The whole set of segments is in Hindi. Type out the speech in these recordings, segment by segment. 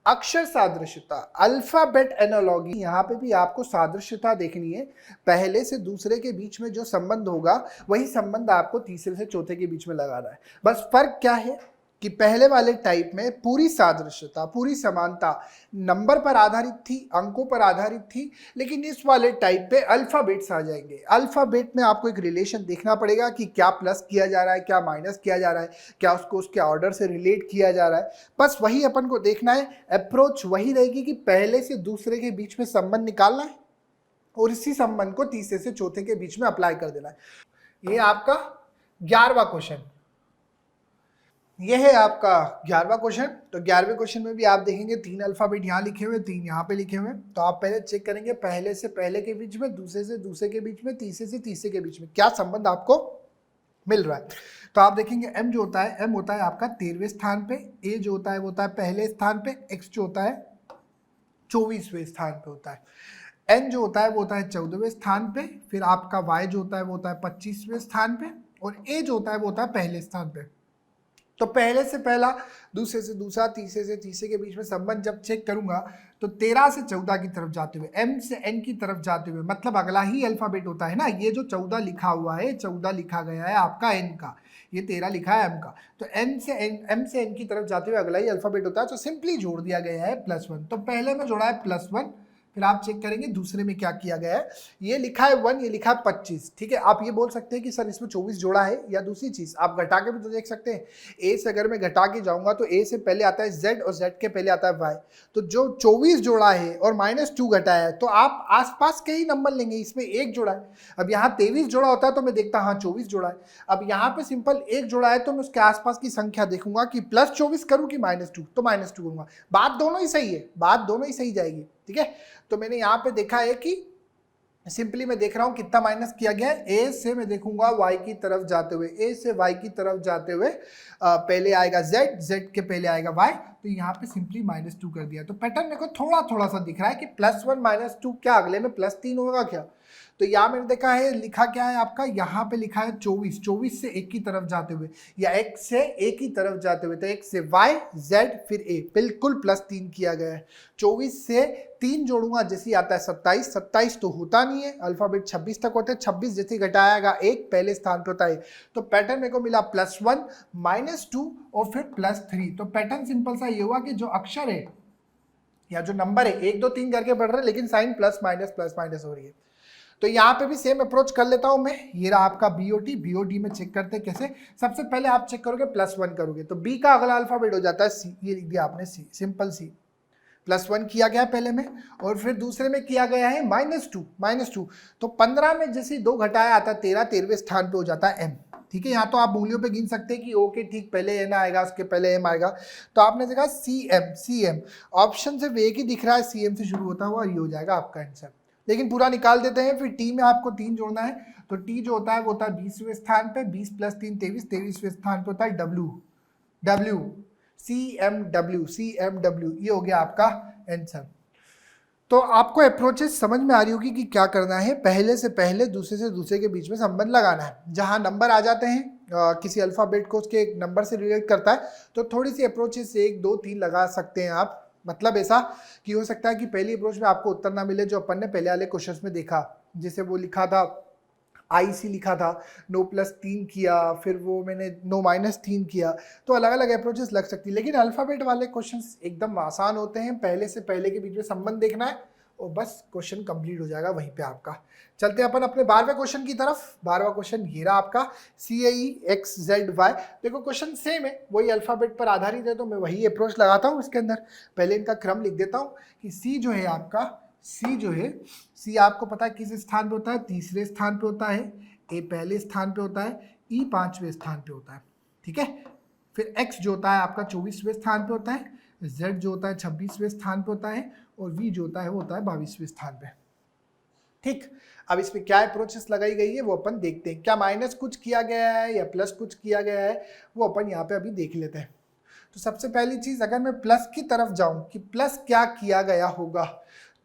अक्षर सादृश्यता, अल्फाबेट एनालॉगी। यहाँ पे भी आपको सादृश्यता देखनी है, पहले से दूसरे के बीच में जो संबंध होगा वही संबंध आपको तीसरे से चौथे के बीच में लगाना है। बस फर्क क्या है कि पहले वाले टाइप में पूरी सादृश्यता, पूरी समानता नंबर पर आधारित थी, अंकों पर आधारित थी, लेकिन इस वाले टाइप पे अल्फाबेट्स आ जाएंगे। अल्फाबेट में आपको एक रिलेशन देखना पड़ेगा कि क्या प्लस किया जा रहा है, क्या माइनस किया जा रहा है, क्या उसको उसके ऑर्डर से रिलेट किया जा रहा है। बस वही अपन को देखना है। अप्रोच वही रहेगी कि पहले से दूसरे के बीच में संबंध निकालना है और इसी संबंध को तीसरे से चौथे के बीच में अप्लाई कर देना है। ये आपका 11वां क्वेश्चन, ये है आपका 11वां क्वेश्चन। तो 11वें क्वेश्चन में भी आप देखेंगे 3 अल्फाबेट यहाँ लिखे हुए, 3 यहाँ पे लिखे हुए। तो आप पहले चेक करेंगे पहले से पहले के बीच में, दूसरे से दूसरे के बीच में, तीसरे से तीसरे के बीच में क्या संबंध आपको मिल रहा है। तो आप देखेंगे m जो होता है, m होता है आपका 13वें स्थान पे, a जो होता है वो होता है पहले स्थान पे, x जो होता है 24वें स्थान पे होता है, n जो होता है वो होता है 14वें स्थान पे, फिर आपका y जो होता है वो होता है 25वें स्थान पे, और a जो होता है वो होता है पहले स्थान पे। तो पहले से पहला, दूसरे से दूसरा, तीसरे से तीसरे के बीच में संबंध जब चेक करूंगा तो 13 से 14 की तरफ जाते हुए, m से n की तरफ जाते हुए, मतलब अगला ही अल्फाबेट होता है ना। ये जो 14 लिखा हुआ है, 14 लिखा गया है आपका n का, ये 13 लिखा है m का। तो m से n की तरफ जाते हुए अगला ही अल्फाबेट होता है, तो सिंपली जोड़ दिया गया है +1। तो पहले में जोड़ा है +1, फिर आप चेक करेंगे दूसरे में क्या किया गया है। ये लिखा है 1, ये लिखा है 25। ठीक है, आप ये बोल सकते हैं कि सर इसमें 24 जोड़ा है, या दूसरी चीज आप घटा के भी तो देख सकते हैं। ए से अगर मैं घटा के जाऊंगा तो ए से पहले आता है z और z के पहले आता है y। तो जो 24 जोड़ा है और -2 घटा है, तो आप आसपास के ही नंबर लेंगे। इसमें 1 जोड़ा है, अब यहाँ 23 जोड़ा होता है तो मैं देखता हाँ 24 जोड़ा है। अब यहाँ पे सिंपल 1 जोड़ा है तो मैं उसके आसपास की संख्या देखूंगा कि +24 करूँ कि -2, तो -2 करूंगा। बात दोनों ही सही है, बात दोनों ही सही जाएगी। ठीक है, तो मैंने यहाँ पे देखा है कि सिंपली मैं देख रहा हूं कितना माइनस किया गया है। ए से मैं देखूंगा y की तरफ जाते हुए, ए से y की तरफ जाते हुए पहले आएगा z, z के पहले आएगा y, तो यहाँ पे सिंपली -2 कर दिया। तो पैटर्न मेरे को थोड़ा थोड़ा सा दिख रहा है कि +1 -2, क्या अगले में +3 होगा क्या। तो यहाँ मैंने देखा है लिखा क्या है आपका, यहाँ पे लिखा है 24, 24 से 1 की तरफ जाते हुए, या x से a की तरफ जाते हुए, तो x से y, z फिर a, बिल्कुल +3 किया गया है। 24 से 3 जोड़ूंगा जैसे आता है 27, 27 तो होता नहीं है, अल्फाबेट 26 तक होते हैं, 26 जैसे घटाएगा 1 पहले स्थान पर होता है। तो पैटर्न मेरे को मिला +1 -2 और फिर +3। तो पैटर्न सिंपल सा ये हुआ कि जो अक्षर है या जो नंबर है 1 2 3 करके बढ़ रहे हैं, लेकिन साइन प्लस माइनस हो रही है। तो यहाँ पे भी सेम अप्रोच कर लेता हूं मैं। ये रहा आपका बीओटी, बीओटी में चेक करते हैं कैसे। सबसे पहले आप चेक करोगे +1 करोगे तो बी का अगला अल्फाबेट हो जाता है सी, ये लिख दिया आपने सी, सिंपल सी। +1 किया गया पहले में, और फिर दूसरे में किया गया है -2। तो 15 में जैसे 2 घटाया आता है 13, 13वें स्थान पे हो जाता है m। ठीक है, यहाँ तो आप मूल्यों पे गिन सकते हैं कि ओके ठीक, पहले n आएगा, उसके पहले m आएगा। तो आपने देखा CM ऑप्शन सिर्फ एक ही दिख रहा है, CM से शुरू होता हुआ, ये हो जाएगा आपका आंसर। लेकिन पूरा निकाल देते हैं। फिर टी में आपको 3 जोड़ना है, तो टी जो होता है वो होता है 20वें स्थान पे, 20 + 3 23, 23वें स्थान पे होता है W, CMW, ये हो गया आपका आंसर। तो आपको अप्रोचेस समझ में आ रही होगी कि क्या करना है। पहले से पहले, दूसरे से दूसरे के बीच में संबंध लगाना है। जहां नंबर आ जाते हैं किसी अल्फाबेट को उसके एक नंबर से रिलेट करता है, तो थोड़ी सी अप्रोचेस 1 2 3 लगा सकते हैं आप। मतलब ऐसा कि हो सकता है कि पहली अप्रोच में आपको उत्तर ना मिले जो अपन ने पहले वाले क्वेश्चंस में देखा, जैसे वो लिखा था IC लिखा था, 9 + 3 किया, फिर वो मैंने 9 - 3 किया। तो अलग अलग अप्रोचेस लग सकती है, लेकिन अल्फाबेट वाले क्वेश्चंस एकदम आसान होते हैं। पहले से पहले के बीच में संबंध देखना है और बस क्वेश्चन कंप्लीट हो जाएगा वहीं पे आपका। चलते हैं अपन अपने 12वें क्वेश्चन की तरफ। 12वां क्वेश्चन ये रहा आपका, CAE XZY। देखो क्वेश्चन सेम है, वही अल्फाबेट पर आधारित है, तो मैं वही अप्रोच लगाता हूँ इसके अंदर। पहले इनका क्रम लिख देता हूँ कि C जो है आपका, C आपको पता है किस स्थान पे होता है, तीसरे स्थान पे होता है, A पहले स्थान पे होता है, E 5वें स्थान पे होता है। ठीक है, फिर X जो होता है आपका 24वें स्थान पे होता है, Z जो होता है 26वें स्थान पे होता है, और V जो होता है वो होता है 22वें स्थान पे। ठीक, अब इसमें क्या अप्रोचेस लगाई गई है वो अपन देखते हैं। क्या माइनस कुछ किया गया है या प्लस कुछ किया गया है, वो अपन यहाँ पे अभी देख लेते हैं। तो सबसे पहली चीज, अगर मैं प्लस की तरफ जाऊं कि प्लस क्या किया गया होगा,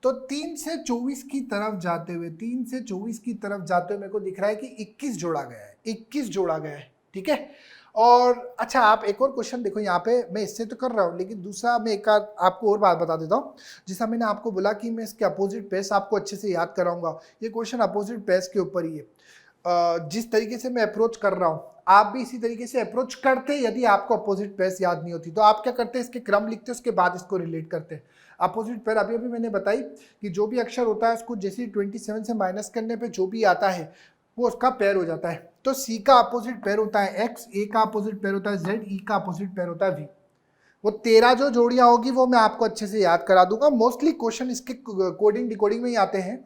तो 3 से 24 की तरफ जाते हुए, 3 से 24 की तरफ जाते हुए मेरे को दिख रहा है कि 21 जोड़ा गया है, 21 जोड़ा गया है। ठीक है, और अच्छा आप एक और क्वेश्चन देखो, यहाँ पे मैं इससे तो कर रहा हूँ, लेकिन दूसरा मैं एक आपको और बात बता देता हूँ। जैसा मैंने आपको बोला कि मैं इसके अपोजिट पेयर्स आपको अच्छे से याद कराऊंगा, ये क्वेश्चन अपोजिट पेयर्स के ऊपर ही है। जिस तरीके से मैं अप्रोच कर रहा हूँ आप भी इसी तरीके से अप्रोच करते। यदि आपको अपोजिट पेयर्स याद नहीं होती तो आप क्या करते हैं, इसके क्रम लिखते हैं, उसके बाद इसको रिलेट करते हैं। अपोजिट पेयर अभी मैंने बताई कि जो भी अक्षर होता है उसको जैसे 27 से माइनस करने पे जो भी आता है वो उसका पेयर हो जाता है। तो सी का अपोजिट पेयर होता है एक्स, ए का अपोजिट पेयर होता है जेड, ई का अपोजिट पेयर होता है वी। वो 13 जो जोड़ियां होगी वो मैं आपको अच्छे से याद करा दूंगा। मोस्टली क्वेश्चन इसके कोडिंग डिकोडिंग में ही आते हैं,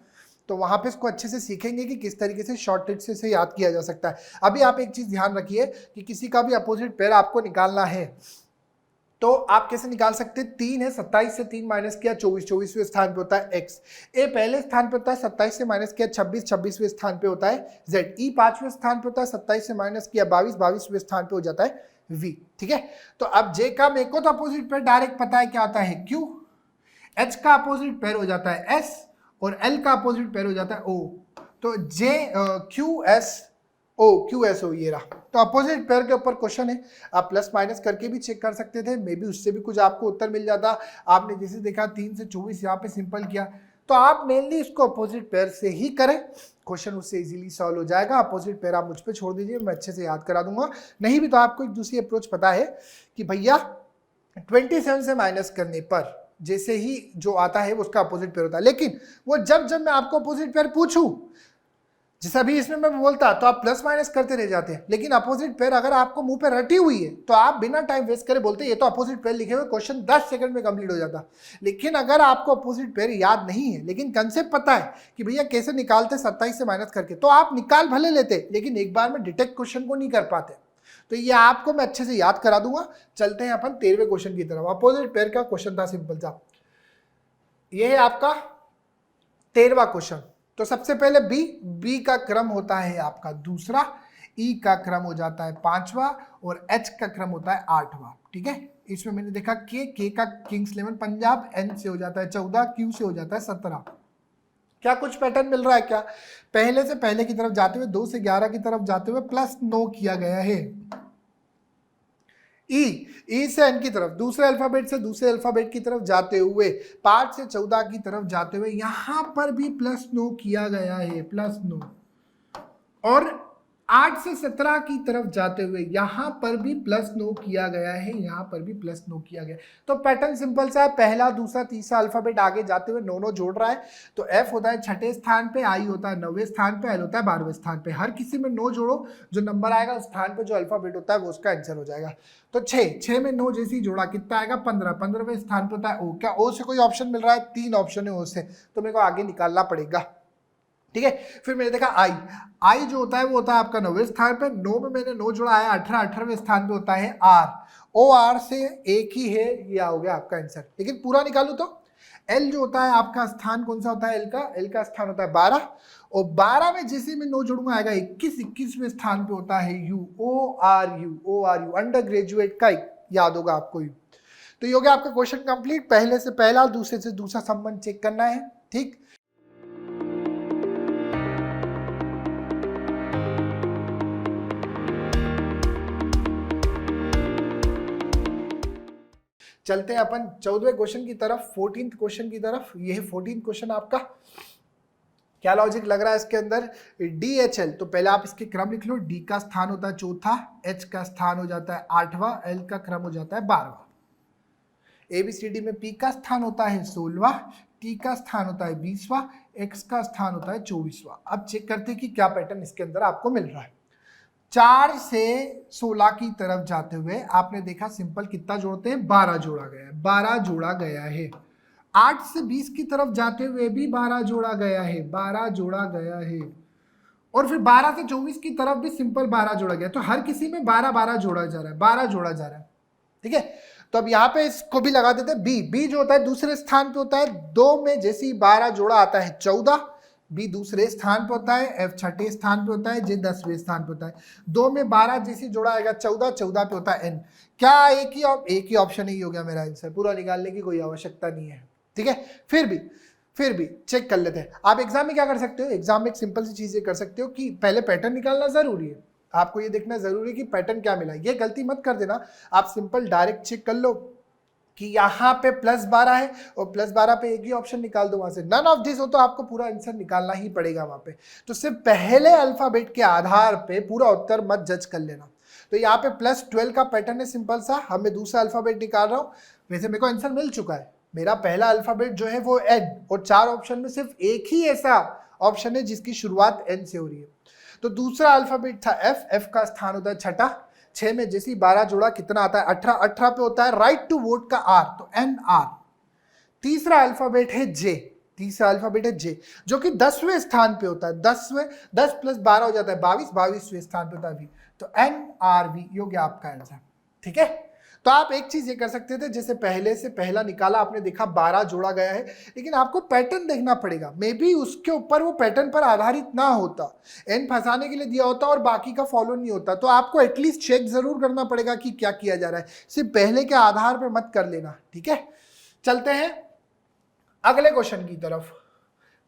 तो वहां पे इसको अच्छे से सीखेंगे कि किस तरीके से शॉर्ट ट्रिक से इसे याद किया जा सकता है। अभी आप एक चीज ध्यान रखिए कि किसी का भी अपोजिट पेयर आपको निकालना है तो आप कैसे निकाल सकते हैं। 3 है, 27 से 3 माइनस किया 24, 24वें स्थान पे होता है एक्स। ए पहले स्थान पे होता है, 27 से माइनस किया 26, 26वें स्थान पे होता है जेड। ई 5वें स्थान पे होता है, 27 से माइनस किया 22, 22वें स्थान पे हो जाता है वी। ठीक है, तो अब जे का मेरे को तो अपोजिट पेयर डायरेक्ट पता है क्या आता है क्यू, एच का अपोजिट पेयर हो जाता है एस और एल का अपोजिट पेयर हो जाता है ओ। तो J Q S O, Q S O ये रहा। तो अपोजिट पेयर के ऊपर क्वेश्चन है, आप प्लस माइनस करके भी चेक कर सकते थे, मे बी उससे भी कुछ आपको उत्तर मिल जाता। आपने जैसे देखा 3 से 24 यहाँ पे सिंपल किया, तो आप मेनली इसको अपोजिट पेयर से ही करें, क्वेश्चन उससे इजीली सॉल्व हो जाएगा। अपोजिट पेयर आप मुझ पे छोड़ दीजिए, मैं अच्छे से याद करा दूंगा। नहीं भी तो आपको एक दूसरी अप्रोच पता है कि भैया 27 से माइनस करने पर जैसे ही जो आता है उसका अपोजिट पेयर होता है। लेकिन वो जब मैं आपको अपोजिट पेयर पूछूं, जैसा भी इसमें मैं बोलता तो आप प्लस माइनस करते रह जाते हैं, लेकिन अपोजिट पेयर अगर आपको मुंह पे रटी हुई है तो आप बिना टाइम वेस्ट करे बोलते ये तो अपोजिट पेयर लिखे हुए, क्वेश्चन 10 सेकंड में कंप्लीट हो जाता। लेकिन अगर आपको अपोजिट पेयर याद नहीं है लेकिन कंसेप्ट पता है कि भैया कैसे निकालते 27 से माइनस करके, तो आप निकाल भले लेते लेकिन एक बार में डिटेक्ट क्वेश्चन को नहीं कर पाते। तो ये आपको मैं अच्छे से याद करा दूंगा। चलते हैं अपन 13वें क्वेश्चन की तरफ। अपोजिट पेयर का क्वेश्चन था सिंपल सा, ये है आपका 13वां क्वेश्चन। तो सबसे पहले बी का क्रम होता है आपका दूसरा, ई का क्रम हो जाता है 5वां और एच का क्रम होता है 8वां। ठीक है, इसमें मैंने देखा के का किंग्स 11 पंजाब, एन से हो जाता है 14, क्यू से हो जाता है 17। क्या कुछ पैटर्न मिल रहा है क्या? पहले से पहले की तरफ जाते हुए 2 से 11 की तरफ जाते हुए +9 किया गया है। ई से एन की तरफ, दूसरे अल्फाबेट से दूसरे अल्फाबेट की तरफ जाते हुए 5 से 14 की तरफ जाते हुए यहां पर भी +9 किया गया है, +9। और 8 से 17 की तरफ जाते हुए यहां पर भी +9 किया गया है, यहां पर भी +9 किया गया है। तो पैटर्न सिंपल सा है, पहला दूसरा तीसरा अल्फाबेट आगे जाते हुए 9 जोड़ रहा है। तो एफ होता है 6ठे स्थान पे, आई होता है 9वें स्थान पे, एल होता है 12वें स्थान पे। हर किसी में 9 जोड़ो, जो नंबर आएगा उस स्थान पे जो अल्फाबेट होता है वो उसका आंसर हो जाएगा। तो 6 में 9 जैसी जोड़ा कितना आएगा 15, 15वें स्थान पे होता है ओ। क्या ओ से कोई ऑप्शन मिल रहा है? 3 ऑप्शन है ओ से, तो मेरे को आगे निकालना पड़ेगा। ठीक है, फिर मैंने देखा आई जो होता है वो होता है आपका 9वें स्थान पे, 9 में मैंने 9 जोड़ा है 18, 18वें स्थान पे होता है आर। ओ आर से एक ही है, ये आ गया आपका आंसर। लेकिन पूरा निकालू तो एल जो होता है आपका स्थान कौन सा होता है? एल का स्थान होता है 12, और 12 में जैसे मैं 9 जोड़ूंगा आएगा 21, 21वें स्थान पे होता है U, O R U undergraduate का याद होगा आपको यू। तो ये हो गया आपका क्वेश्चन कंप्लीट। पहले से पहला, दूसरे से दूसरा संबंध चेक करना है। ठीक, चलते हैं अपन 14वें क्वेश्चन की तरफ, 14th क्वेश्चन की तरफ। ये है 14th क्वेश्चन आपका। क्या लॉजिक लग रहा है इसके अंदर? DHL, तो पहले आप इसके क्रम लिख लो। डी का स्थान होता है चौथा, एच का स्थान हो जाता है 8वां, एल का क्रम हो जाता है 12वां। ABCD में पी का स्थान होता है 16वां, टी का स्थान होता है 20वां, एक्स का स्थान होता है 24वां। अब चेक करते हैं कि क्या पैटर्न इसके अंदर आपको मिल रहा है। 4 से 16 की तरफ जाते हुए आपने देखा सिंपल कितना जोड़ते हैं? 12 जोड़ा गया है, 12 जोड़ा गया है। 8 से 20 की तरफ जाते हुए भी 12 जोड़ा गया है, 12 जोड़ा गया है। और फिर 12 से 24 की तरफ भी सिंपल 12 जोड़ा गया। तो हर किसी में 12 12 जोड़ा जा रहा है, 12 जोड़ा जा रहा है। ठीक है, तो अब यहाँ पे इसको भी लगा देते हैं। बी जो होता है दूसरे स्थान पे होता है, 2 में जैसे ही 12 जोड़ा आता है 14, बी दूसरे स्थान पे होता है, एफ 6ठे स्थान पे होता है, जे 10वें स्थान पे होता है। 2 में 12 जैसे जोड़ा आएगा 14, 14 पे होता है एन। क्या एक ही ऑप्शन ही हो गया मेरा आंसर, पूरा निकालने की कोई आवश्यकता नहीं है। ठीक है, फिर भी चेक कर लेते हैं। आप एग्जाम में क्या कर सकते हो? एग्जाम में एक सिंपल सी चीजें कर सकते हो कि पहले पैटर्न निकालना जरूरी है। आपको ये देखना जरूरी है कि पैटर्न क्या मिला। ये गलती मत कर देना, आप सिंपल डायरेक्ट चेक कर लो कि यहाँ पे +12 है और +12 पे एक ही ऑप्शन निकाल दो वहां से। नन ऑफ दिस हो तो आपको पूरा आंसर निकालना ही पड़ेगा वहां पे। तो सिर्फ पहले अल्फाबेट के आधार पे पूरा उत्तर मत जज कर लेना। तो यहाँ पे +12 का पैटर्न है सिंपल सा, अब मैं दूसरा अल्फाबेट निकाल रहा हूँ। वैसे मेरे को आंसर मिल चुका है, मेरा पहला अल्फाबेट जो है वो N, और 4 ऑप्शन में सिर्फ एक ही ऐसा ऑप्शन है जिसकी शुरुआत N से हो रही है। तो दूसरा अल्फाबेट था F का स्थान होता है छठा, 6 में जैसे 12 जोड़ा कितना आता है 18, 18 पे होता है राइट टू वोट का R, तो NR। तीसरा अल्फाबेट है J, तीसरा अल्फाबेट है J जो कि 10वें स्थान पे होता है, 10 + 12 हो जाता है 22, 22वें स्थान पे होता है V, तो NRV योग्य आपका आंसर। ठीक है, तो आप एक चीज ये कर सकते थे, जैसे पहले से पहला निकाला आपने देखा 12 जोड़ा गया है, लेकिन आपको पैटर्न देखना पड़ेगा। मे बी उसके ऊपर वो पैटर्न पर आधारित ना होता, एन फंसाने के लिए दिया होता और बाकी का फॉलो नहीं होता, तो आपको एटलीस्ट चेक जरूर करना पड़ेगा कि क्या किया जा रहा है, सिर्फ पहले के आधार पर मत कर लेना। ठीक है, चलते हैं अगले क्वेश्चन की तरफ,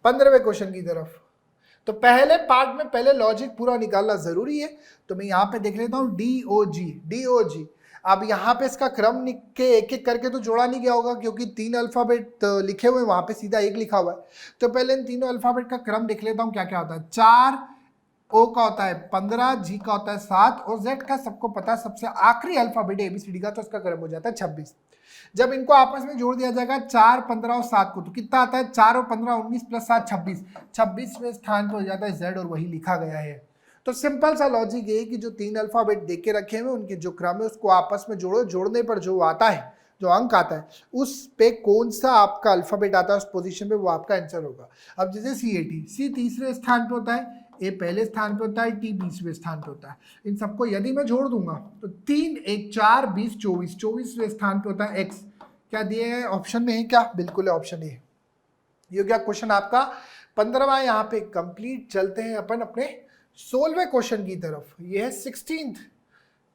15वें क्वेश्चन की तरफ। तो पहले पार्ट में पहले लॉजिक पूरा निकालना जरूरी है, तो मैं यहाँ पे देख लेता हूँ DOG। अब यहाँ पे इसका क्रम लिख के एक एक करके तो जोड़ा नहीं गया होगा, क्योंकि 3 अल्फाबेट लिखे हुए, वहां पे सीधा एक लिखा हुआ है। तो पहले इन तीनों अल्फाबेट का क्रम देख लेता हूँ क्या क्या होता है। 4, O का होता है 15, G का होता है 7 और Z का सबको पता है सबसे आखिरी अल्फाबेट है ABCD का, तो इसका क्रम हो जाता है 26। जब इनको आपस में जोड़ दिया जाएगा 4, 15 और 7 को, तो कितना आता है 4 और 15 19 + 7 26, 26वें स्थान पर हो जाता है Z और वही लिखा गया है। तो सिंपल सा लॉजिक ये है कि जो 3 अल्फाबेट देख के रखे हुए उनके जो क्रम है उसको आपस में जोड़ो, जोड़ने पर जो आता है, जो अंक आता है, उस पे कौन सा आपका अल्फाबेट आता है उस पोजीशन पे, वो आपका आंसर होगा। अब जैसे C तीसरे स्थान पे होता है, A पहले स्थान पे होता है, T 20वें स्थान पे होता है। इन सबको यदि मैं जोड़ दूंगा तो 3 1 4 20 24, 24वें स्थान पे होता है X। क्या दिए गए ऑप्शन में है? क्या बिल्कुल है, ऑप्शन ए। ये क्या क्वेश्चन आपका 15वां यहाँ पे कंप्लीट। चलते हैं अपन अपने 16वें क्वेश्चन की तरफ। ये है 16th।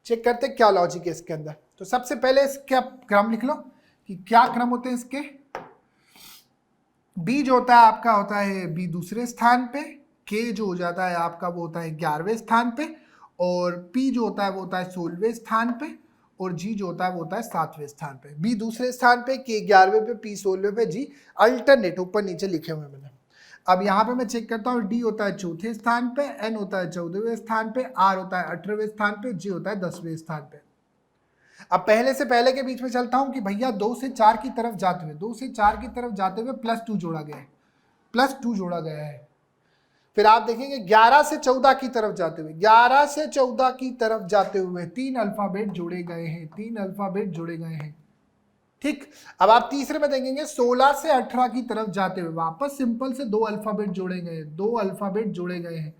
चेक करते क्या लॉजिक है इसके अंदर। तो सबसे पहले इसका क्रम लिख लो कि क्या क्रम होते हैं इसके। बी जो होता है आपका होता है बी दूसरे स्थान पे, के जो हो जाता है आपका वो होता है 11वें स्थान पे, और पी जो होता है वो होता है 16वें स्थान पे, और जी जो होता है वो होता है 7वें स्थान पे। बी दूसरे स्थान पे, के 11वें पे, पी 16वें पे, जी अल्टरनेट ऊपर नीचे लिखे हुए मैंने। अब यहाँ पे मैं चेक करता हूँ, डी होता है चौथे स्थान पे, एन होता है 14वें स्थान पे, आर होता है 18वें स्थान पे, जी होता है 10वें स्थान पे। अब पहले से पहले के बीच में चलता हूँ कि भैया 2 से 4 की तरफ जाते हुए, 2 से 4 की तरफ जाते हुए +2 जोड़ा गया है, +2 जोड़ा गया है। फिर आप देखेंगे 11 से 14 की तरफ जाते हुए, 11 से 14 की तरफ जाते हुए 3 अल्फाबेट जोड़े गए हैं, 3 अल्फाबेट जोड़े गए हैं। ठीक, अब आप तीसरे में देखेंगे 16 से 18 की तरफ जाते हुए वापस सिंपल से 2 अल्फाबेट जोड़े गए हैं, 2 अल्फाबेट जोड़े गए हैं।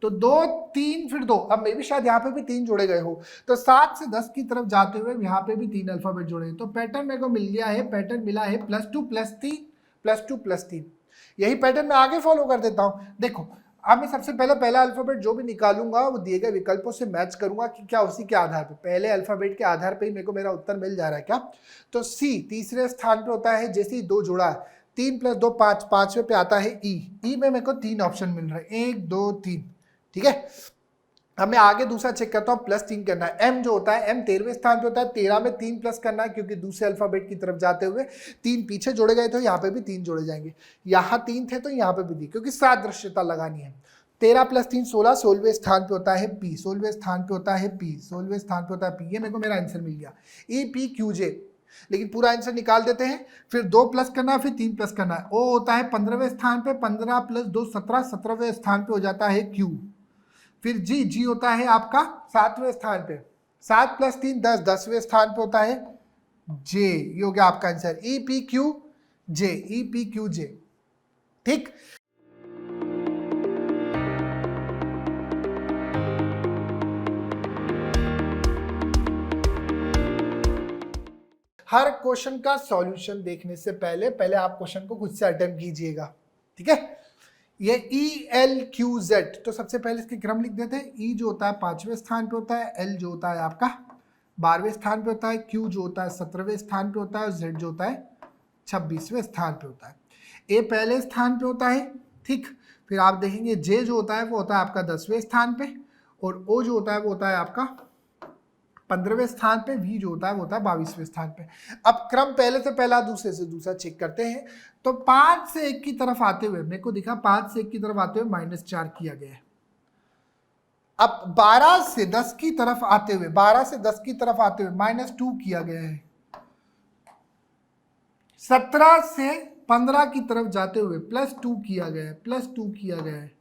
तो 2 3 फिर 2, अब मे भी शायद यहाँ पे भी 3 जोड़े गए हो। तो 7 से 10 की तरफ जाते हुए यहाँ पे भी 3 अल्फाबेट जोड़े हैं। तो पैटर्न मेरे को मिल गया है, पैटर्न मिला है +2 +3 +2 +3। यही पैटर्न मैं आगे फॉलो कर देता हूँ। देखो अब मैं सबसे पहले पहला अल्फाबेट जो भी निकालूंगा वो दिए गए विकल्पों से मैच करूंगा कि क्या उसी के आधार पे, पहले अल्फाबेट के आधार पे ही मेरे को मेरा उत्तर मिल जा रहा है क्या। तो सी तीसरे स्थान पे होता है, जैसे ही 2 जोड़ा है, 3 + 2 5, 5वें पे आता है ई में मेरे को 3 ऑप्शन मिल रहा है, 1 2 3। ठीक है, अब मैं आगे दूसरा चेक करता हूँ, +3 करना है। एम जो होता है, एम 13वें स्थान पे होता है, 13 में 3 प्लस करना है, क्योंकि दूसरे अल्फाबेट की तरफ जाते हुए 3 पीछे जोड़े गए, तो यहाँ पे भी 3 जोड़े जाएंगे। यहाँ 3 थे तो यहाँ पे भी 3, क्योंकि सादृश्यता लगानी है। 13 + 3 16, 16वें स्थान पे होता है पी, 16वें स्थान पे होता है पी, 16वें स्थान पे होता है पी। ये मेरे को मेरा आंसर मिल गया, EPQJ। लेकिन पूरा आंसर निकाल देते हैं। फिर 2 प्लस करना है, फिर 3 प्लस करना है। ओ होता है 15वें स्थान पे, 15 + 2 17, 17वें स्थान पे हो जाता है Q। फिर जी होता है आपका 7वें स्थान पे, 7 + 3 10, 10वें स्थान पे होता है J। ये हो गया आपका आंसर, EPQJ। ठीक, हर क्वेश्चन का सॉल्यूशन देखने से पहले आप क्वेश्चन को खुद से अटेम्प्ट कीजिएगा। ठीक है, ये ELQZ, तो सबसे पहले इसके क्रम लिख देते हैं। E जो होता है 5वें स्थान पे होता है, L जो होता है आपका 12वें स्थान पे होता है, Q जो होता है 17वें स्थान पे होता है, और Z जो होता है 26वें स्थान पे होता है। A पहले स्थान पे होता है। ठीक, फिर आप देखेंगे J जो होता है वो होता है आपका 10वें स्थान पे, और ओ जो होता है वो होता है आपका 15वें स्थान पे, वी जो होता है वो होता है 22वें स्थान पे। अब क्रम पहले से पहला दूसरे से दूसरा चेक करते हैं। तो 5 से 1 की तरफ आते हुए मेरे को दिखा 5 से 1 की तरफ आते हुए -4 किया गया है। अब 12 से 10 की तरफ आते हुए, 12 से 10 की तरफ आते हुए -2 किया गया है। 17 से 15 की तरफ जाते हुए +2 किया गया है, +2 किया गया है।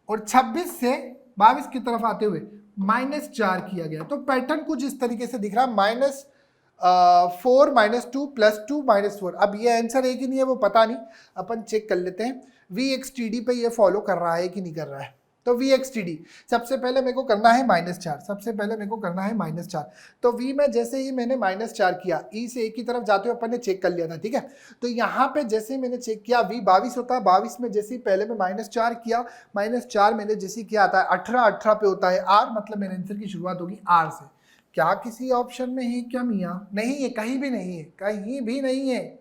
और 26 से 22 की तरफ आते हुए -4 किया गया। तो पैटर्न कुछ इस तरीके से दिख रहा है, -4 -2 +2 -4। अब ये आंसर है कि नहीं है वो पता नहीं, अपन चेक कर लेते हैं VXTD पे ये फॉलो कर रहा है कि नहीं कर रहा है। तो VXTD सबसे पहले मेरे को करना है -4, सबसे पहले मेरे को करना है -4। तो V में जैसे ही मैंने -4 किया, E से एक की तरफ जाते हुए अपन ने चेक कर लिया था, ठीक है। तो यहाँ पे जैसे ही मैंने चेक किया V 22 होता है, 22 में जैसे ही पहले में -4 किया, -4 मैंने जैसे किया आता है 18, 18 पे होता है R, मतलब मेरे आंसर की शुरुआत होगी R से। क्या किसी ऑप्शन में है क्या मियाँ? नहीं है, कहीं भी नहीं है, कहीं भी नहीं है।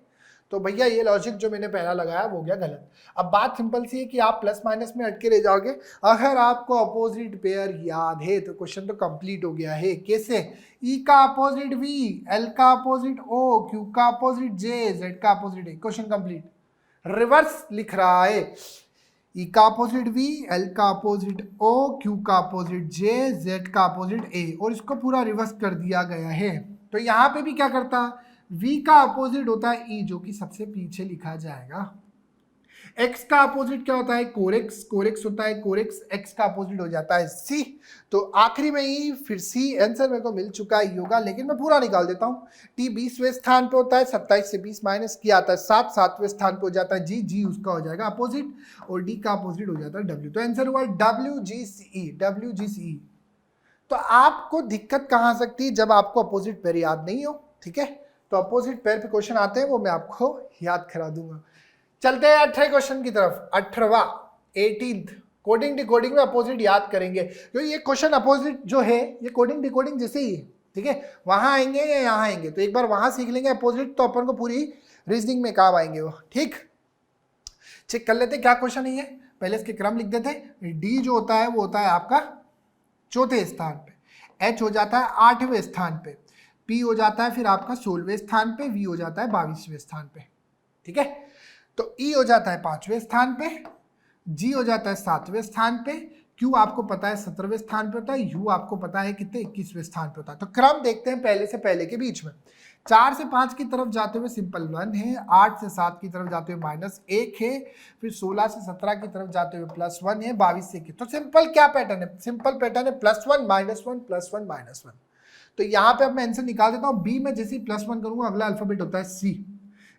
तो भैया ये लॉजिक जो मैंने पहला लगाया वो गया गलत। अब बात सिंपल सी है कि आप प्लस माइनस में अटके रह जाओगे। अगर आपको अपोजिट पेयर याद है तो क्वेश्चन तो कंप्लीट हो गया है। कैसे? ई का अपोजिट वी, एल का अपोजिट ओ, क्यू का अपोजिट जे, जेड का अपोजिट ए, क्वेश्चन कंप्लीट। रिवर्स लिख रहा है, ई का अपोजिट वी, एल का अपोजिट ओ, क्यू का अपोजिट जे, जेड का अपोजिट ए, और इसको पूरा रिवर्स कर दिया गया है। तो यहाँ पे भी क्या करता, V का अपोजिट होता है E, जो कि सबसे पीछे लिखा जाएगा। X का अपोजिट क्या होता है? कोरेक्स, कोरेक्स होता है कोरेक्स, X का अपोजिट हो जाता है C। तो आखिरी में E, फिर C, आंसर मेरे को मिल चुका है योगा, लेकिन मैं पूरा निकाल देता हूँ। T 20वें स्थान पे होता है, 27 से 20 माइनस किया आता है 7, 7वें स्थान पे हो जाता है G, G उसका हो जाएगा अपोजिट, और D का अपोजिट हो जाता है W। तो आंसर हुआ WGCE, WGCE। तो आपको दिक्कत कहाँ आ सकती है? जब आपको अपोजिट पेयर याद नहीं हो, ठीक है। तो अपोजिट पेयर पे क्वेश्चन आते हैं, वो मैं आपको याद करा दूंगा। चलते हैं 18वें क्वेश्चन की तरफ। 18वां 18th कोडिंग डिकोडिंग में अपोजिट याद करेंगे, क्योंकि ये क्वेश्चन अपोजिट जो है ये कोडिंग डिकोडिंग जैसे ही है, ठीक है। वहां आएंगे या यहाँ आएंगे, तो एक बार वहां सीख लेंगे अपोजिट तो अपन को पूरी रीजनिंग में काम आएंगे वो, ठीक। चेक कर लेते क्या क्वेश्चन है ये, पहले इसके क्रम लिख देते। डी जो होता है वो होता है आपका 4थे स्थान पे, H हो जाता है 8वें स्थान पे, P हो जाता है फिर आपका 16वें स्थान पे, V हो जाता है 22वें स्थान पे, ठीक है। तो E हो जाता है 5वें स्थान पे, G हो जाता है 7वें स्थान पे, Q आपको पता है 17वें स्थान पे होता है, U आपको पता है कितने 21वें स्थान पे होता है। तो क्रम देखते हैं पहले से पहले के बीच में। 4 से 5 की तरफ जाते हुए सिंपल 1 है, 8 से 7 की तरफ जाते हुए -1 है, फिर 16 से 17 की तरफ जाते हुए +1 है, 22 से 21। तो सिंपल क्या पैटर्न है? सिंपल पैटर्न है +1 -1 +1 -1। तो यहाँ पे अब मैं आंसर निकाल देता हूँ। बी में जैसे +1 करूंगा अगला अल्फाबेट होता है सी,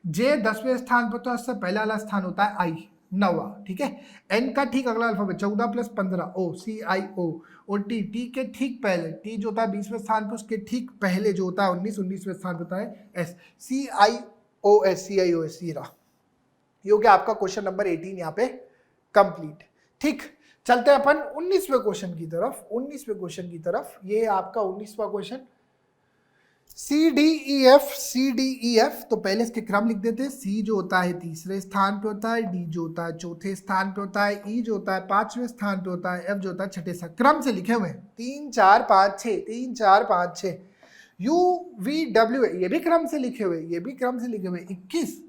जे 10वें स्थान पर, तो इससे पहला वाला स्थान होता है आई, 9वां, ठीक है। एन का ठीक अगला अल्फाबेट 14 + 15 ओ, CIO, और टी के ठीक पहले, टी जो होता है 20वें स्थान पर, उसके ठीक पहले जो होता है 19वें स्थान पर होता है एस, CIOS, CIOS। ये हो गया आपका क्वेश्चन नंबर 18 यहाँ पे कंप्लीट, ठीक। चलते हैं अपन 19वें क्वेश्चन की तरफ। 19वें क्वेश्चन की तरफ, ये आपका 19वां क्वेश्चन, CDEF। तो पहले इसके क्रम लिख देते हैं। C जो होता है 3रे स्थान पे होता है, D जो होता है 4थे स्थान पे होता है, E जो होता है 5वें स्थान पे होता है, F जो होता है 6ठे स्थान। क्रम से लिखे हुए 3 4 5 6, 3 4 5 6। UVW ये भी क्रम से लिखे हुए, ये भी क्रम से लिखे हुए। 21,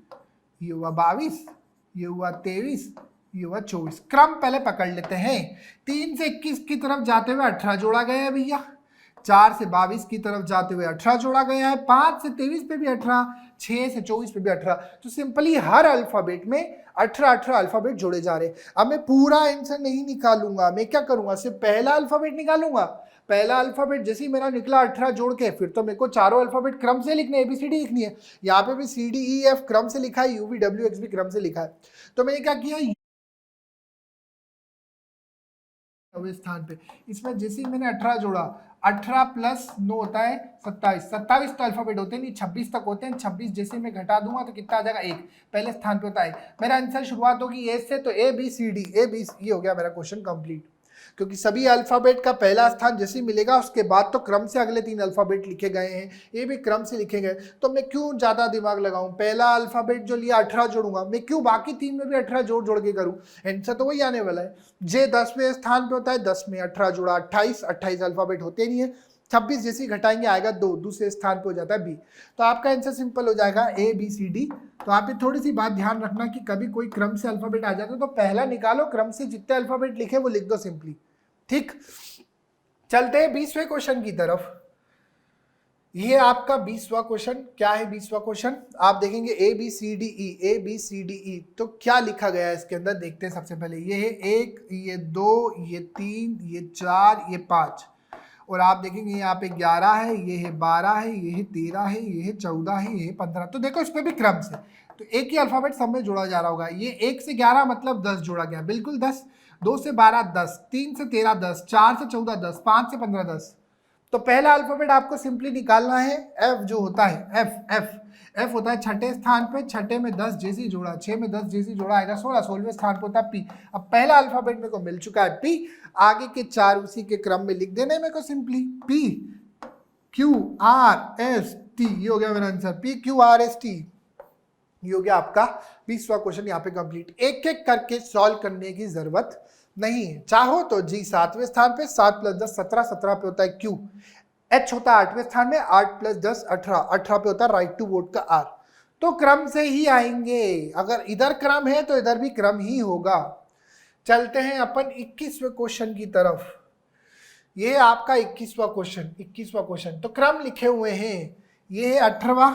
ये हुआ 22, ये हुआ 23, ये हुआ 24। क्रम पहले पकड़ लेते हैं। 3 से 21 की तरफ जाते हुए 18 जोड़ा गया है भैया, 4 से 22 की तरफ जाते हुए 18 जोड़ा गया है, 5 से 23 पे भी 18, 6 से 24 पे भी 18। तो सिंपली हर अल्फाबेट में 18 अल्फाबेट जोड़े जा रहे हैं। अब मैं पूरा आंसर नहीं निकालूंगा, मैं क्या करूंगा, सिर्फ पहला अल्फाबेट निकालूंगा। पहला अल्फाबेट जैसे ही मेरा निकला 18 जोड़ के, फिर तो मेरे को चारों अल्फाबेट क्रम से लिखने, ABCD लिखनी है। यहाँ पे भी CDEF क्रम से लिखा है, UVWX भी क्रम से लिखा है। तो मैंने क्या किया, स्थान पे इसमें जैसे ही मैंने 18 जोड़ा, 18 + 9 होता है 27, 27 तो अल्फाबेट होते नहीं, 26 तक होते हैं। 26 जैसे मैं घटा दूंगा तो कितना आ जाएगा, 1 पहले स्थान पे होता है। मेरा आंसर शुरुआत होगी ए से, तो ABCD, ये हो गया मेरा क्वेश्चन कंप्लीट। क्योंकि सभी अल्फाबेट का पहला स्थान जैसे ही मिलेगा उसके बाद तो क्रम से अगले 3 अल्फाबेट लिखे गए हैं, ये भी क्रम से लिखे गए, तो मैं क्यों ज्यादा दिमाग लगाऊं, पहला अल्फाबेट जो लिया 18 जोड़ूंगा, मैं क्यों बाकी 3 में भी 18 जोड़ जोड़ के करूं, आंसर तो वही आने वाला है। जे 10वें स्थान पे होता है, 10 में 18 जोड़ा 28, 28 अल्फाबेट होते नहीं है, 26 जैसे घटाएंगे आएगा 2, दूसरे स्थान पे हो जाता है बी। तो आपका आंसर सिंपल हो जाएगा ए बी सी डी। तो आप थोड़ी सी बात ध्यान रखना कि कभी कोई क्रम से अल्फाबेट आ जाता है तो पहला निकालो, क्रम से जितने अल्फाबेट लिखे वो लिख दो सिंपली, ठीक। चलते हैं 20वें क्वेश्चन की तरफ। ये आपका 20वां क्वेश्चन, क्या है 20वां क्वेश्चन, आप देखेंगे A B C D E, A B C D E, तो क्या लिखा गया है इसके अंदर देखते हैं। सबसे पहले ये है 1, ये 2, ये 3, ये 4, ये 5, और आप देखेंगे यहाँ पे 11 है, ये है 12 है, ये है 13 है, ये है 14 है, ये है 15। तो देखो इस पे भी क्रम से, तो एक ही अल्फाबेट सब में जोड़ा जा रहा होगा। ये 1 से 11 मतलब 10 जोड़ा गया, बिल्कुल 10, 2 से 12 10, 3 से 13 10, 4 से 14 10, 5 से 15 10। तो पहला अल्फाबेट आपको सिंपली निकालना है, एफ जो होता है, एफ होता है छठे स्थान पे, छठे में 10 जैसी जोड़ा, 6 में 10 जैसी जोड़ा आएगा 16, 16वें स्थान पे होता है पी। अब पहला अल्फाबेट मेरे को मिल चुका है पी, आगे के 4 उसी के क्रम में लिख देने मेरे को simply, P Q R S T, ये हो गया मेरा answer, P Q R S T. ये हो गया आपका 20वां क्वेश्चन यहाँ पे कंप्लीट। एक एक करके सॉल्व करने की जरूरत नहीं है, चाहो तो जी 7वें स्थान पे, 7 + 10 17, 17 पे होता है क्यू, एच होता है 8वें स्थान में, 8 + 10 18, 18 पे होता है राइट टू वोट का आर। तो क्रम से ही आएंगे, अगर इधर क्रम है तो इधर भी क्रम ही होगा। चलते हैं अपन 21वें क्वेश्चन की तरफ। ये आपका 21वां क्वेश्चन, तो क्रम लिखे हुए हैं, ये है 18वां,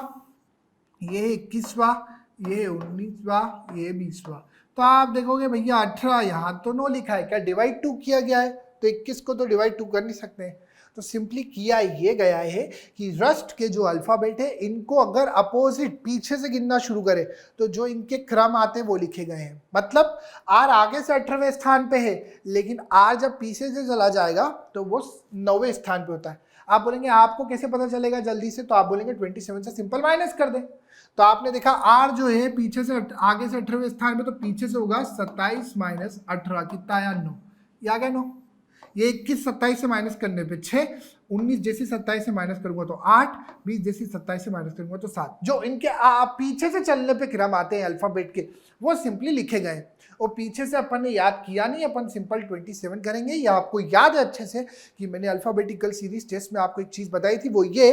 ये है 21वां, ये है 19वां, ये 20वां। तो आप देखोगे भैया 18 यहाँ तो नो लिखा है, क्या डिवाइड 2 किया गया है, तो 21 को तो डिवाइड 2 कर नहीं सकते। तो सिंपली किया ये गया है कि रस्ट के जो अल्फाबेट है इनको अगर अपोजिट पीछे से गिनना शुरू करें तो जो इनके क्रम आते हैं वो लिखे गए हैं। मतलब आर आगे से 18वें स्थान पे है, लेकिन आर जब पीछे से चला जाएगा तो वो 9वें स्थान पे होता है। आप बोलेंगे आपको कैसे पता चलेगा जल्दी से, तो आप बोलेंगे 27 से सिंपल माइनस कर दें। तो आपने देखा आर जो है पीछे से आगे से 18वें स्थान में, तो पीछे से होगा 27 - 18, कितना आया 9, ये आ गया 9। ये 21 27 से माइनस करने पे 6, 19 जैसे 27 से माइनस करूंगा तो 8, 20 जैसे 27 से माइनस करूंगा तो 7। जो इनके पीछे से चलने पे क्रम आते हैं अल्फाबेट के वो सिंपली लिखे गए। और पीछे से अपन ने याद किया नहीं, अपन सिंपल 27 करेंगे। या आपको याद है अच्छे से कि मैंने अल्फाबेटिकल सीरीज टेस्ट में आपको एक चीज बताई थी, वो ये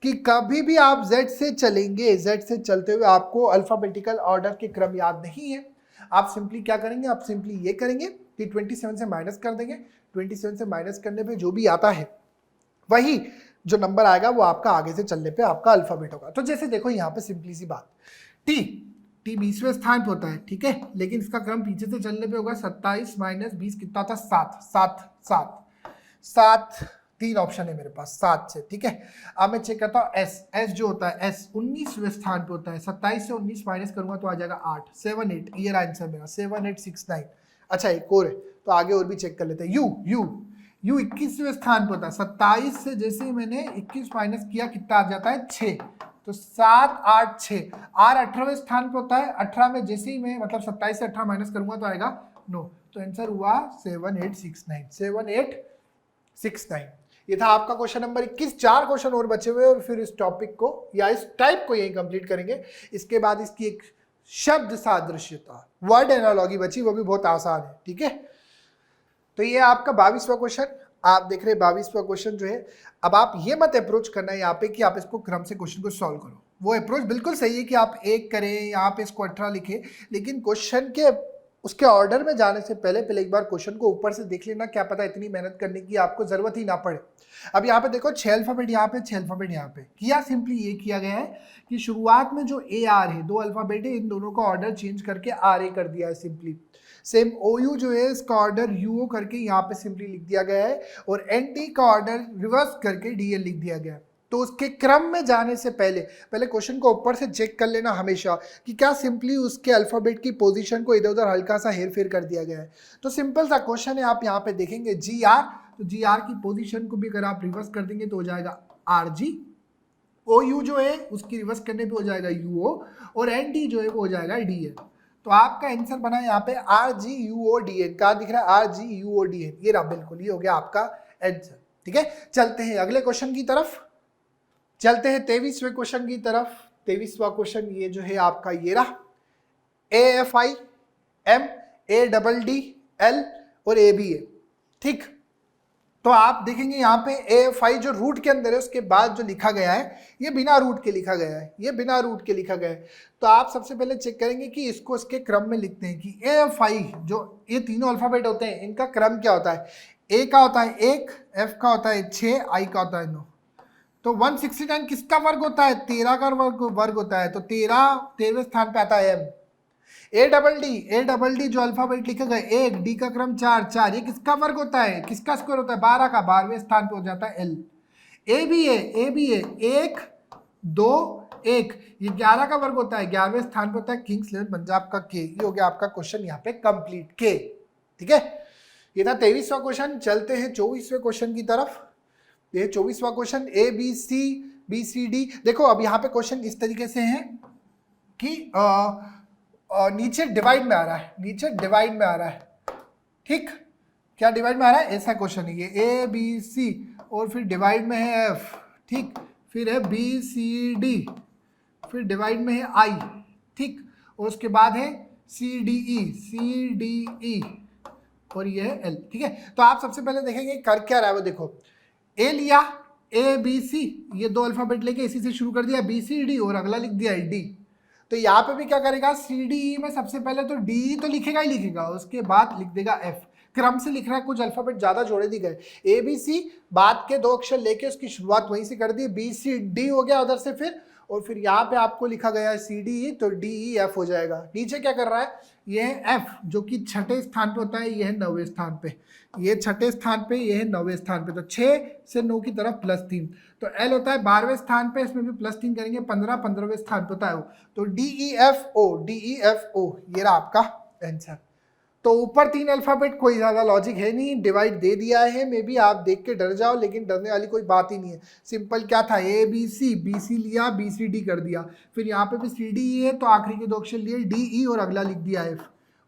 कि कभी भी आप Z से चलेंगे, Z से चलते हुए आपको अल्फाबेटिकल ऑर्डर के क्रम याद नहीं है। आप सिंपली क्या करेंगे, आप सिंपली ये करेंगे कि 27 से माइनस कर देंगे, 27 से माइनस करने पे जो भी आता है वही जो नंबर आएगा वो आपका आगे से चलने पे आपका अल्फाबेट होगा। तो जैसे देखो यहाँ पे सिंपली सी बात, टी 20वें स्थान पे होता है, ठीक है, लेकिन इसका क्रम पीछे से चलने पे होगा 27 - 20 कितना होता है 7, 3 ऑप्शन है मेरे पास 7 से, ठीक है। अब मैं चेक करता हूँ एस जो होता है, एस 19वें स्थान पे होता है, 27 से 19 माइनस करूंगा तो आ जाएगा 8, 7 8, ये आंसर मेरा 7 8 6 9। अच्छा एक और है तो आगे और भी चेक कर लेते हैं। यू 21वें स्थान पे होता है, 27 से जैसे ही मैंने 21 माइनस किया कितना आ जाता है 6, तो 7 8 6। आर 18वें स्थान पे होता है, 18 में जैसे ही मैं मतलब 27 से 18 माइनस करूंगा तो आएगा 9। तो आंसर हुआ 7 8 6 9, 7 8 6 9। ये था आपका क्वेश्चन नंबर 21। 4 क्वेश्चन और बचे हुए और फिर इस टॉपिक को या इस टाइप को यही कंप्लीट करेंगे। इसके बाद इसकी एक शब्द सादृश्यता वर्ड एनालॉजी बची, वो भी बहुत आसान है, ठीक है। तो ये आपका 22वां क्वेश्चन, आप देख रहे हैं 22वां क्वेश्चन जो है। अब आप ये मत अप्रोच करना है यहाँ पे कि आप इसको क्रम से क्वेश्चन को सॉल्व करो, वो अप्रोच बिल्कुल सही है कि आप 1 करें यहाँ पे इसको 18 लिखें, लेकिन क्वेश्चन के उसके ऑर्डर में जाने से पहले एक बार क्वेश्चन को ऊपर से देख लेना, क्या पता इतनी मेहनत करने की आपको जरूरत ही ना पड़े। अब यहाँ पे देखो 6 अल्फाबेट यहाँ पे, 6 अल्फाबेट यहाँ पे किया, सिंपली ये किया गया है कि शुरुआत में जो ए आर है 2 अल्फाबेट है, इन दोनों का ऑर्डर चेंज करके आर ए कर दिया है सिंपली। सेम ओ यू जो है इसका ऑर्डर यू ओ करके यहाँ पे सिंपली लिख दिया गया है, और एन टी का ऑर्डर रिवर्स करके डी एल लिख दिया गया है। तो उसके क्रम में जाने से पहले क्वेश्चन को ऊपर से चेक कर लेना हमेशा कि क्या सिंपली उसके अल्फाबेट की पोजीशन को इधर उधर हल्का सा हेर फेर कर दिया गया है। तो सिंपल सा क्वेश्चन है, आप यहाँ पे देखेंगे जी आर, तो जी आर की पोजीशन को भी अगर आप रिवर्स कर देंगे तो हो जाएगा आर जी। ओ यू जो है उसकी रिवर्स करने पे हो जाएगा यू ओ, और एन डी जो है वो हो जाएगा डी एल। तो आपका आंसर बना यहाँ पे RGUODN। कहाँ दिख रहा है? RGUODN, ये रहा, बिल्कुल ये हो गया आपका आंसर। ठीक है, चलते हैं अगले क्वेश्चन की तरफ, चलते हैं 23वें क्वेश्चन की तरफ। 23वां क्वेश्चन ये जो है आपका ये रहा, AFI M ADDL और ABA। ठीक, तो आप देखेंगे यहाँ पे AFI जो रूट के अंदर है उसके बाद जो लिखा गया है ये बिना रूट के लिखा गया है, ये बिना रूट के लिखा गया है। तो आप सबसे पहले चेक करेंगे कि इसको इसके क्रम में लिखते हैं कि AFI जो ये तीनों अल्फाबेट होते हैं इनका क्रम क्या होता है। A का होता है 1, F का होता है 6, I का होता है 9। तो 169 किसका वर्ग होता है? 13 का वर्ग होता है। तो 13वें स्थान पे आता है M। ADD जो अल्फाबेट लिखा गया 1, D का क्रम 4, ये किसका वर्ग होता है? किसका स्क्वायर होता है? 12 का, 12वें स्थान पे हो जाता है L। ABA 1, 2, 1, ये 11 का वर्ग होता है, 11वें स्थान पे होता है किंग्स 11 पंजाब का K। ये हो गया आपका क्वेश्चन यहाँ पे कंप्लीट K। ठीक है, ये था 23वां क्वेश्चन। चलते हैं 24वें क्वेश्चन की तरफ। ये 24वां क्वेश्चन ABCD। देखो अब यहाँ पे क्वेश्चन इस तरीके से है कि नीचे डिवाइड में आ रहा है, नीचे डिवाइड में आ रहा है। ठीक, क्या डिवाइड में आ रहा है? ऐसा क्वेश्चन है ये ABC और फिर डिवाइड में है F। ठीक, फिर है BCD, फिर डिवाइड में है I। ठीक, और उसके बाद है CDE और ये है L। ठीक है, तो आप सबसे पहले देखेंगे कर क्या रहा है वो। देखो A लिया ABC, ये दो अल्फाबेट लेके इसी से शुरू कर दिया BCD और अगला लिख दिया D। तो यहाँ पे भी क्या करेगा? CDE में सबसे पहले तो DE तो लिखेगा ही लिखेगा, उसके बाद लिख देगा F। क्रम से लिख रहा है, कुछ अल्फाबेट ज्यादा जोड़े दी गए। ABC बाद के 2 अक्षर लेके उसकी शुरुआत वहीं से कर दी, BCD हो गया उधर से फिर, और फिर यहाँ पे आपको लिखा गया है CDE, तो DEF हो जाएगा। नीचे क्या कर रहा है? ये है F जो कि 6ठे स्थान पे होता है, ये है 9वें स्थान पे, ये 6ठे स्थान पे, ये है 9वें स्थान पे। तो 6 से 9 की तरफ +3। तो L होता है 12वें स्थान पे, इसमें भी +3 करेंगे, 15वें स्थान पे होता है वो। तो DEFO ये रहा आपका आंसर। तो ऊपर 3 अल्फाबेट, कोई ज्यादा लॉजिक है नहीं, डिवाइड दे दिया है। मे बी आप देख के डर जाओ, लेकिन डरने वाली कोई बात ही नहीं है। सिंपल क्या था? ABC, BC लिया, BCD कर दिया, फिर यहाँ पे भी CDE है तो आखिरी के 2 अक्षर लिए DE और अगला लिख दिया F,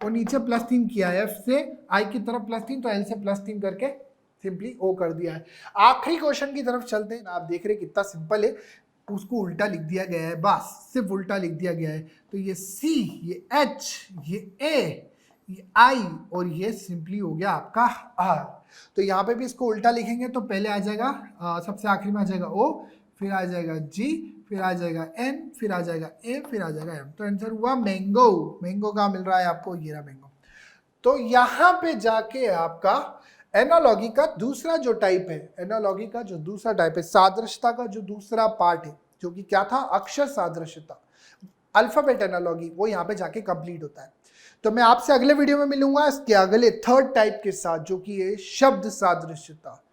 और नीचे +3 किया है। F से I की तरफ +3, तो L से +3 करके सिंपली O कर दिया है। आखिरी क्वेश्चन की तरफ चलते हैं। आप देख रहे हैं कितना सिंपल है, उसको उल्टा लिख दिया गया है, बस सिर्फ उल्टा लिख दिया गया है। तो ये C, ये H, ये A, ये I और ये सिंपली हो गया आपका R। तो यहाँ पे भी इसको उल्टा लिखेंगे तो पहले आ जाएगा सबसे आखिरी में आ जाएगा O, फिर आ जाएगा G, फिर आ जाएगा N, फिर आ जाएगा A, फिर आ जाएगा M। तो आंसर हुआ मैंगो। मैंगो कहाँ मिल रहा है आपको? ये रहा मैंगो। तो यहाँ पे जाके आपका एनालॉगी का दूसरा जो टाइप है, एनालॉगी का जो दूसरा टाइप है, सादृश्यता का जो दूसरा पार्ट है, जो कि क्या था? अक्षर सादृश्यता, अल्फाबेट एनालॉगी, वो यहाँ पे जाके कंप्लीट होता है। तो मैं आपसे अगले वीडियो में मिलूंगा इसके अगले 3rd टाइप के साथ, जो कि है शब्द सादृश्यता।